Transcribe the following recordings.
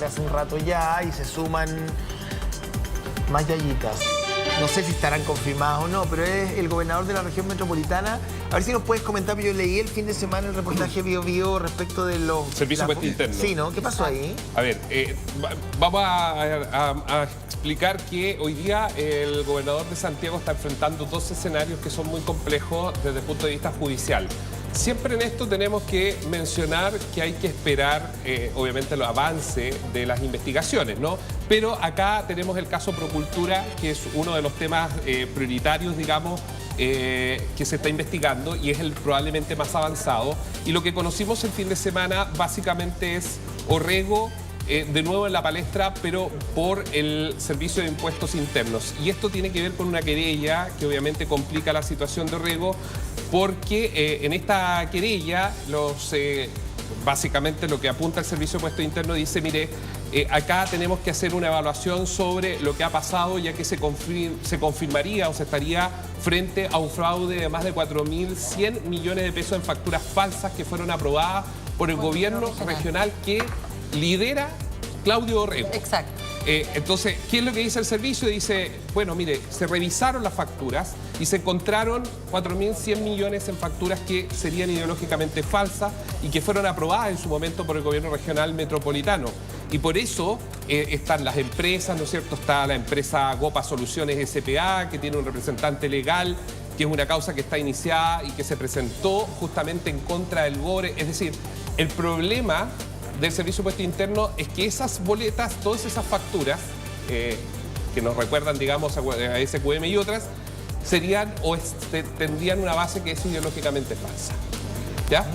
de hace un rato ya y se suman más yayitas. No sé si estarán confirmadas o no, pero es el gobernador de la región metropolitana. A ver si nos puedes comentar, yo leí el fin de semana el reportaje Bio respecto de los... Servicio de Impuesto Interno. Sí, ¿no? ¿Qué pasó ahí? A ver, vamos a explicar que hoy día el gobernador de Santiago está enfrentando dos escenarios que son muy complejos desde el punto de vista judicial. Siempre en esto tenemos que mencionar que hay que esperar, obviamente, los avances de las investigaciones, ¿no? Pero acá tenemos el caso Procultura, que es uno de los temas prioritarios, digamos, que se está investigando y es el probablemente más avanzado. Y lo que conocimos el fin de semana básicamente es Orrego, de nuevo en la palestra, pero por el Servicio de Impuestos Internos. Y esto tiene que ver con una querella que obviamente complica la situación de Orrego, porque en esta querella básicamente lo que apunta el Servicio de Impuestos Internos dice, mire, acá tenemos que hacer una evaluación sobre lo que ha pasado, ya que se confirmaría o se estaría frente a un fraude de más de 4.100 millones de pesos en facturas falsas que fueron aprobadas por el gobierno regional que lidera Claudio Orrego. Exacto. Entonces, ¿qué es lo que dice el servicio? Dice, bueno, mire, se revisaron las facturas y se encontraron 4.100 millones en facturas que serían ideológicamente falsas y que fueron aprobadas en su momento por el gobierno regional metropolitano. Y por eso están las empresas, ¿no es cierto? Está la empresa Gopa Soluciones S.p.A., que tiene un representante legal, que es una causa que está iniciada y que se presentó justamente en contra del GORE. Es decir, el problema del Servicio de Impuesto Interno es que esas boletas, todas esas facturas que nos recuerdan, digamos, a SQM y otras, serían o tendrían una base que es ideológicamente falsa. ¿Ya?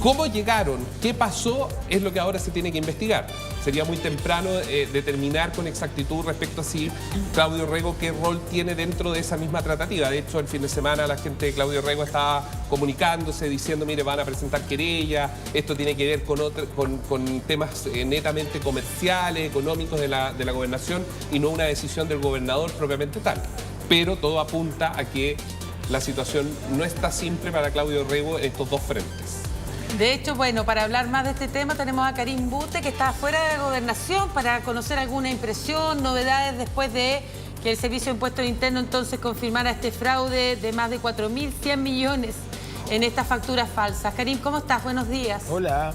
¿Cómo llegaron? ¿Qué pasó? Es lo que ahora se tiene que investigar. Sería muy temprano determinar con exactitud respecto a si Claudio Orrego qué rol tiene dentro de esa misma tratativa. De hecho, el fin de semana la gente de Claudio Orrego estaba comunicándose, diciendo, mire, van a presentar querella, esto tiene que ver con temas netamente comerciales, económicos de la gobernación y no una decisión del gobernador propiamente tal. Pero todo apunta a que la situación no está simple para Claudio Orrego en estos dos frentes. De hecho, bueno, para hablar más de este tema tenemos a Karim Bute, que está fuera de Gobernación, para conocer alguna impresión, novedades después de que el Servicio de Impuestos Internos entonces confirmara este fraude de más de 4.100 millones en estas facturas falsas. Karim, ¿cómo estás? Buenos días. Hola.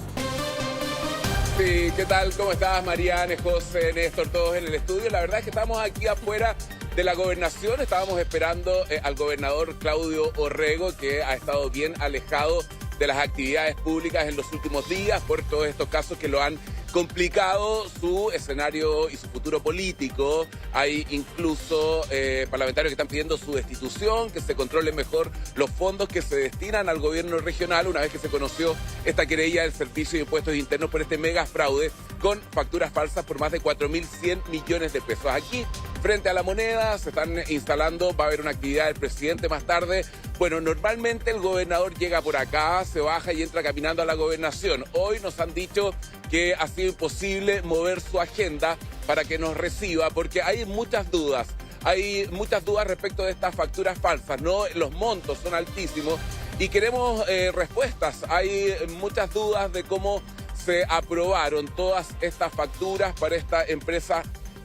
Sí, ¿qué tal? ¿Cómo estás, Mariane, José, Néstor, todos en el estudio? La verdad es que estamos aquí afuera de la gobernación. Estábamos esperando al gobernador Claudio Orrego, que ha estado bien alejado de las actividades públicas en los últimos días por todos estos casos que lo han complicado su escenario y su futuro político. Hay incluso parlamentarios que están pidiendo su destitución, que se controlen mejor los fondos que se destinan al gobierno regional una vez que se conoció esta querella del Servicio de Impuestos Internos por este mega fraude con facturas falsas por más de 4.100 millones de pesos. Aquí, frente a la Moneda, se están instalando, va a haber una actividad del presidente más tarde. Bueno, normalmente el gobernador llega por acá, se baja y entra caminando a la gobernación. Hoy nos han dicho que ha sido imposible mover su agenda para que nos reciba, porque hay muchas dudas. Hay muchas dudas respecto de estas facturas falsas, ¿no? Los montos son altísimos y queremos respuestas. Hay muchas dudas de cómo se aprobaron todas estas facturas para esta empresa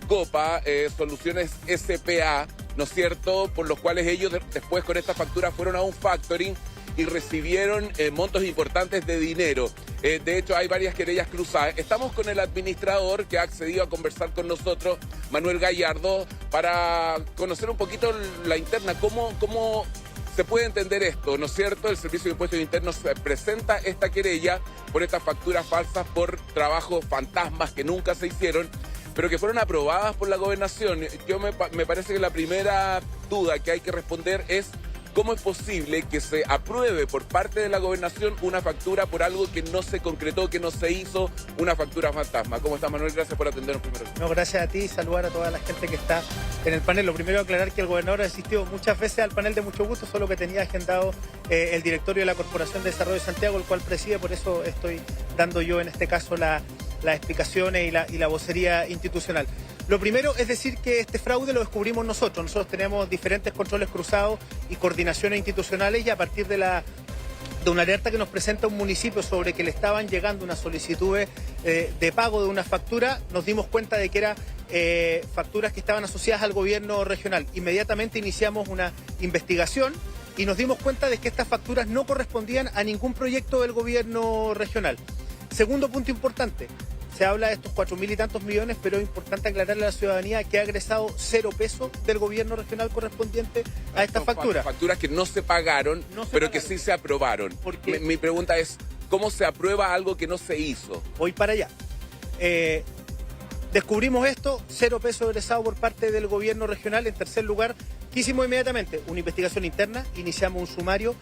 Gopa Soluciones S.p.A., ¿no es cierto? Por los cuales ellos después con esta factura fueron a un factoring y recibieron montos importantes de dinero. De hecho, hay varias querellas cruzadas. Estamos con el administrador que ha accedido a conversar con nosotros, Manuel Gallardo, para conocer un poquito la interna, cómo se puede entender esto, ¿no es cierto? El Servicio de Impuestos Internos presenta esta querella por estas facturas falsas por trabajos fantasmas que nunca se hicieron, pero que fueron aprobadas por la gobernación. Me parece que la primera duda que hay que responder es ¿cómo es posible que se apruebe por parte de la gobernación una factura por algo que no se concretó, que no se hizo, una factura fantasma? ¿Cómo está, Manuel? Gracias por atendernos primero. No, gracias a ti y saludar a toda la gente que está en el panel. Lo primero, aclarar que el gobernador ha asistido muchas veces al panel de Mucho Gusto, solo que tenía agendado el directorio de la Corporación de Desarrollo de Santiago, el cual preside, por eso estoy dando yo en este caso las explicaciones y la vocería institucional. Lo primero es decir que este fraude lo descubrimos nosotros. Nosotros tenemos diferentes controles cruzados y coordinaciones institucionales y a partir de una alerta que nos presenta un municipio sobre que le estaban llegando unas solicitudes de pago de una factura, nos dimos cuenta de que eran facturas que estaban asociadas al gobierno regional. Inmediatamente iniciamos una investigación y nos dimos cuenta de que estas facturas no correspondían a ningún proyecto del gobierno regional. Segundo punto importante, se habla de estos 4.000 y tantos millones, pero es importante aclararle a la ciudadanía que ha egresado 0 pesos del gobierno regional correspondiente a estas facturas. Facturas que no se pagaron, pero que sí se aprobaron. Mi pregunta es, ¿cómo se aprueba algo que no se hizo? Voy para allá. Descubrimos esto, 0 pesos egresado por parte del gobierno regional. En tercer lugar, ¿qué hicimos inmediatamente? Una investigación interna, iniciamos un sumario,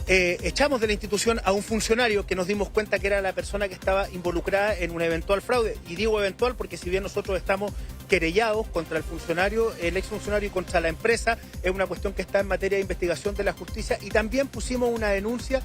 echamos de la institución a un funcionario que nos dimos cuenta que era la persona que estaba involucrada en un eventual fraude. Y digo eventual porque si bien nosotros estamos querellados contra el funcionario, el exfuncionario y contra la empresa, es una cuestión que está en materia de investigación de la justicia, y también pusimos una denuncia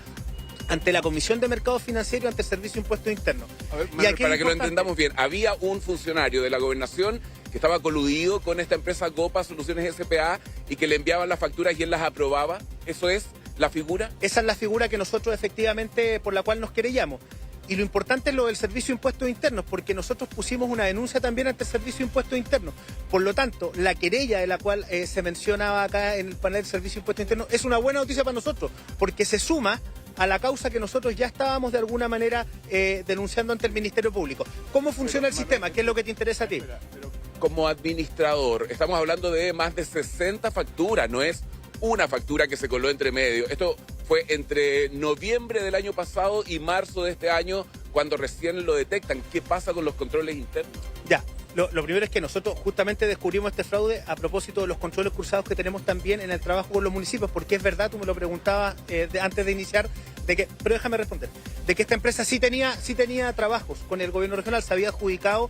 ante la Comisión de Mercado Financiero, ante el Servicio de Impuestos Internos. A ver, Manuel, para que lo entendamos bien, había un funcionario de la gobernación que estaba coludido con esta empresa Copa Soluciones S.p.A. y que le enviaban las facturas y él las aprobaba. ¿Eso es la figura? Esa es la figura que nosotros efectivamente, por la cual nos querellamos. Y lo importante es lo del Servicio de Impuestos Internos, porque nosotros pusimos una denuncia también ante el Servicio de Impuestos Internos. Por lo tanto, la querella de la cual se mencionaba acá en el panel del Servicio de Impuestos Internos es una buena noticia para nosotros, porque se suma a la causa que nosotros ya estábamos de alguna manera denunciando ante el Ministerio Público. ¿Cómo funciona el sistema? ¿Qué es lo que te interesa a ti? Como administrador, estamos hablando de más de 60 facturas, no es una factura que se coló entre medio. Esto fue entre noviembre del año pasado y marzo de este año, cuando recién lo detectan. ¿Qué pasa con los controles internos? Ya. Lo primero es que nosotros justamente descubrimos este fraude a propósito de los controles cruzados que tenemos también en el trabajo con los municipios, porque es verdad, tú me lo preguntabas antes de iniciar, pero déjame responder, de que esta empresa sí tenía trabajos con el gobierno regional, se había adjudicado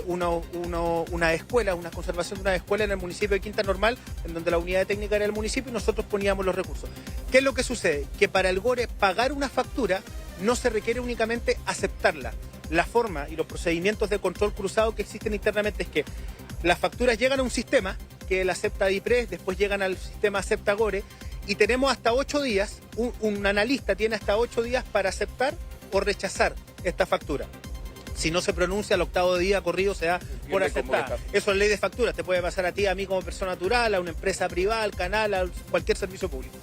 una escuela, una conservación de una escuela en el municipio de Quinta Normal, en donde la unidad técnica era el municipio y nosotros poníamos los recursos. ¿Qué es lo que sucede? Que para el GORE pagar una factura no se requiere únicamente aceptarla. La forma y los procedimientos de control cruzado que existen internamente es que las facturas llegan a un sistema, que el acepta DIPRES, después llegan al sistema acepta GORE, y tenemos hasta 8 días, un analista tiene hasta 8 días para aceptar o rechazar esta factura. Si no se pronuncia, al 8º día corrido se da por aceptada. Eso es ley de facturas, te puede pasar a ti, a mí como persona natural, a una empresa privada, al canal, a cualquier servicio público.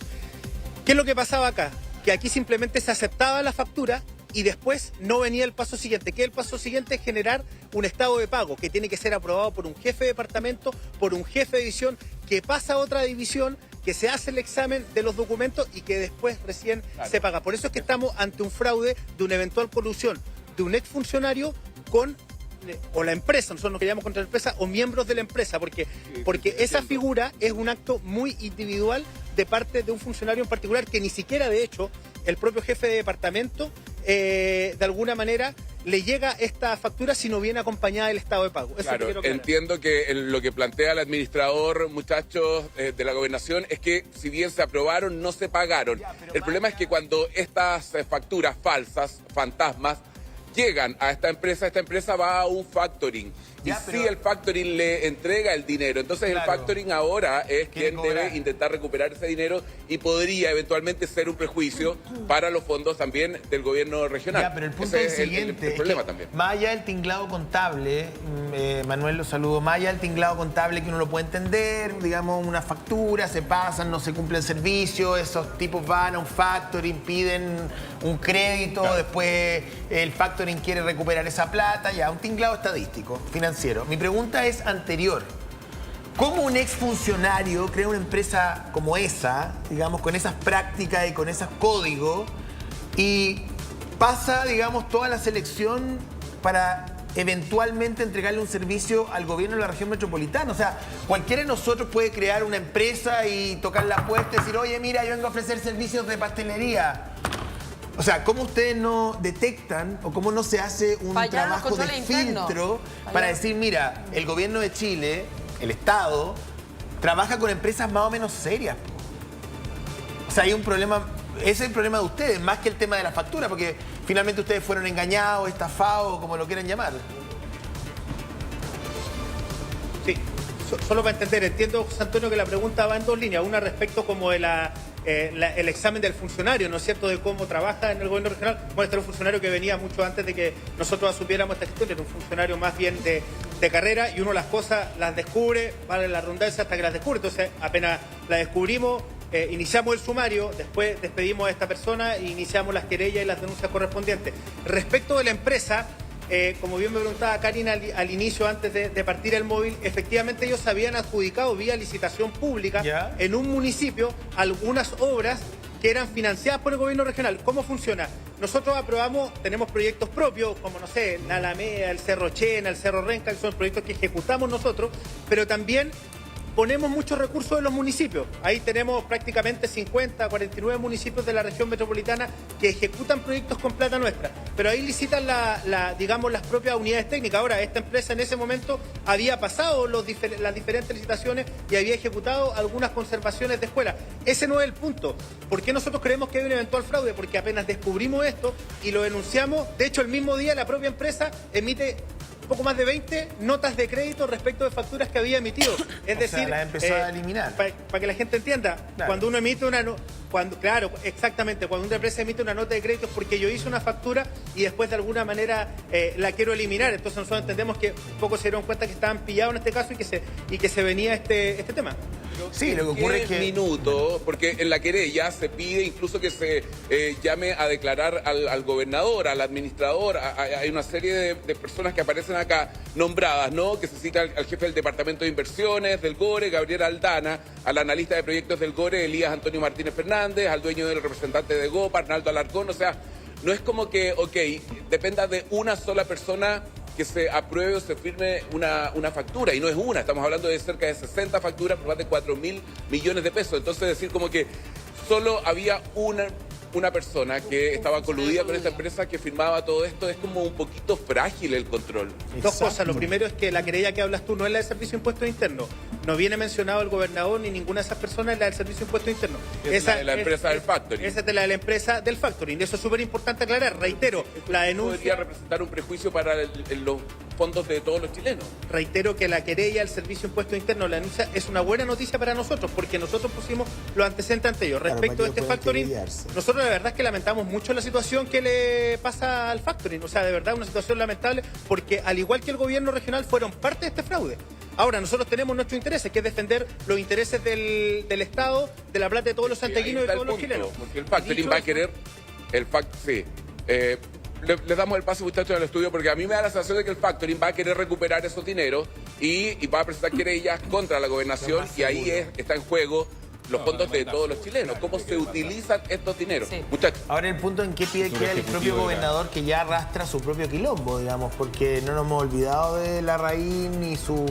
¿Qué es lo que pasaba acá? Que aquí simplemente se aceptaba la factura y después no venía el paso siguiente. ¿Qué es el paso siguiente? Es generar un estado de pago que tiene que ser aprobado por un jefe de departamento, por un jefe de división, que pasa a otra división, que se hace el examen de los documentos y que después recién se paga. Por eso es que estamos ante un fraude de una eventual colusión de un exfuncionario con o la empresa, nosotros nos queríamos contra la empresa, o miembros de la empresa, porque esa figura es un acto muy individual de parte de un funcionario en particular, que ni siquiera, de hecho, el propio jefe de departamento, de alguna manera, le llega esta factura si no viene acompañada del estado de pago. Eso claro, entiendo que lo que plantea el administrador, muchachos, de la gobernación, es que si bien se aprobaron, no se pagaron. El problema es que cuando estas facturas falsas, fantasmas, llegan a esta empresa va a un factoring. Y si el factoring le entrega el dinero, entonces el factoring ahora es quien debe intentar recuperar ese dinero y podría eventualmente ser un prejuicio para los fondos también del gobierno regional. Ya, pero el punto es el siguiente, el problema también. Más allá del tinglado contable, Manuel, lo saludo, más allá del tinglado contable que uno lo puede entender, digamos, una factura, se pasan, no se cumple el servicio, esos tipos van a un factoring, piden un crédito, después el factoring quiere recuperar esa plata, ya, un tinglado estadístico, financiero. Mi pregunta es anterior. ¿Cómo un exfuncionario crea una empresa como esa, digamos, con esas prácticas y con esos códigos, y pasa, digamos, toda la selección para eventualmente entregarle un servicio al gobierno de la región metropolitana? O sea, cualquiera de nosotros puede crear una empresa y tocar la puerta y decir, oye, mira, yo vengo a ofrecer servicios de pastelería. O sea, ¿cómo ustedes no detectan o cómo no se hace un trabajo de filtro para decir, mira, el gobierno de Chile, el Estado, trabaja con empresas más o menos serias? O sea, hay un problema, ese es el problema de ustedes, más que el tema de la factura, porque finalmente ustedes fueron engañados, estafados, como lo quieran llamar. Sí, solo para entender, entiendo, José Antonio, que la pregunta va en dos líneas. Una respecto como de el examen del funcionario, ¿no es cierto?, de cómo trabaja en el gobierno regional. Bueno, este era un funcionario que venía mucho antes de que nosotros asumiéramos esta gestión, era un funcionario más bien de carrera, y uno las cosas las descubre, vale la redundancia, hasta que las descubre. Entonces, apenas las descubrimos, iniciamos el sumario, después despedimos a esta persona e iniciamos las querellas y las denuncias correspondientes. Respecto de la empresa, como bien me preguntaba Karin al inicio, antes de partir el móvil, efectivamente ellos habían adjudicado vía licitación pública en un municipio algunas obras que eran financiadas por el gobierno regional. ¿Cómo funciona? Nosotros aprobamos, tenemos proyectos propios, como no sé, la Alameda, el Cerro Chena, el Cerro Renca, que son proyectos que ejecutamos nosotros, pero también ponemos muchos recursos en los municipios. Ahí tenemos prácticamente 50, 49 municipios de la región metropolitana que ejecutan proyectos con plata nuestra. Pero ahí licitan digamos, las propias unidades técnicas. Ahora, esta empresa en ese momento había pasado las diferentes licitaciones y había ejecutado algunas conservaciones de escuelas. Ese no es el punto. ¿Por qué nosotros creemos que hay un eventual fraude? Porque apenas descubrimos esto y lo denunciamos, de hecho el mismo día la propia empresa emite poco más de 20 notas de crédito respecto de facturas que había emitido. Es decir, la empezó a eliminar. Para que la gente entienda, claro, cuando uno emite claro, exactamente, cuando una empresa emite una nota de crédito es porque yo hice una factura y después de alguna manera la quiero eliminar. Entonces nosotros entendemos que un poco se dieron cuenta que estaban pillados en este caso y que se venía este tema. Sí, lo que ocurre es que... minutos, porque en la querella se pide incluso que se llame a declarar al gobernador, al administrador. Hay una serie de personas que aparecen acá nombradas, ¿no? Que se cita al jefe del Departamento de Inversiones del GORE, Gabriel Aldana, al analista de proyectos del GORE, Elías Antonio Martínez Fernández, al dueño del representante de GOPA, Arnaldo Alarcón. O sea, no es como que, dependa de una sola persona que se apruebe o se firme una factura, y no es una, estamos hablando de cerca de 60 facturas por más de 4.000 millones de pesos. Entonces decir como que solo había una persona que estaba coludida con esta empresa que firmaba todo esto, es como un poquito frágil el control. Dos cosas. Lo primero es que la querella que hablas tú no es la del Servicio de Impuestos Internos. No viene mencionado el gobernador ni ninguna de esas personas, es la del Servicio de Impuestos Internos. Esa es la empresa del factoring. Esa es de la empresa del factoring. Eso es súper importante aclarar. Reitero, la denuncia... Podría representar un prejuicio para los fondos de todos los chilenos. Reitero que la querella al Servicio de Impuestos Internos, la denuncia, es una buena noticia para nosotros, porque nosotros pusimos los antecedentes ante ellos. Respecto a este factoring, nosotros la verdad es que lamentamos mucho la situación que le pasa al factoring. O sea, de verdad una situación lamentable, porque al igual que el gobierno regional fueron parte de este fraude. Ahora, nosotros tenemos nuestros intereses, que es defender los intereses del Estado, de la plata de todos los santiaguinos y de todos los chilenos. Porque el factoring va a querer... Les damos el pase, muchachos, al estudio, porque a mí me da la sensación de que el factoring va a querer recuperar esos dineros y va a presentar querellas contra la gobernación, y ahí está en juego los fondos de todos los chilenos. ¿Cómo se utilizan estos dineros? Sí. Muchachos. Ahora el punto en que pide que el propio gobernador, que ya arrastra su propio quilombo, digamos, porque no nos hemos olvidado de Larraín y sus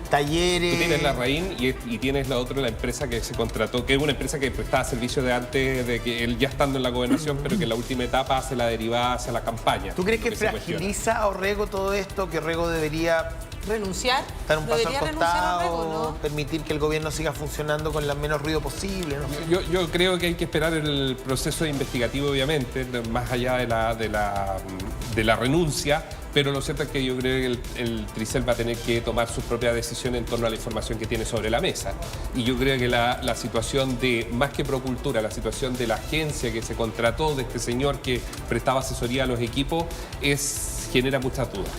talleres. Tú tienes Larraín y tienes la otra, la empresa que se contrató, que es una empresa que prestaba servicio de antes de que él ya estando en la gobernación, pero que en la última etapa hace la derivada hacia la campaña. ¿Tú crees que fragiliza a Orrego todo esto? ¿Que Orrego debería renunciar? dar un paso al ¿Debería renunciar a Orrego, costado, no? permitir que el gobierno siga funcionando con el menos ruido posible? No sé. Yo creo que hay que esperar el proceso investigativo, obviamente, más allá de la renuncia, pero lo cierto es que yo creo que el Tricel va a tener que tomar sus propias decisiones en torno a la información que tiene sobre la mesa. Y yo creo que la situación de, más que Procultura, la situación de la agencia que se contrató, de este señor que prestaba asesoría a los equipos, genera muchas dudas.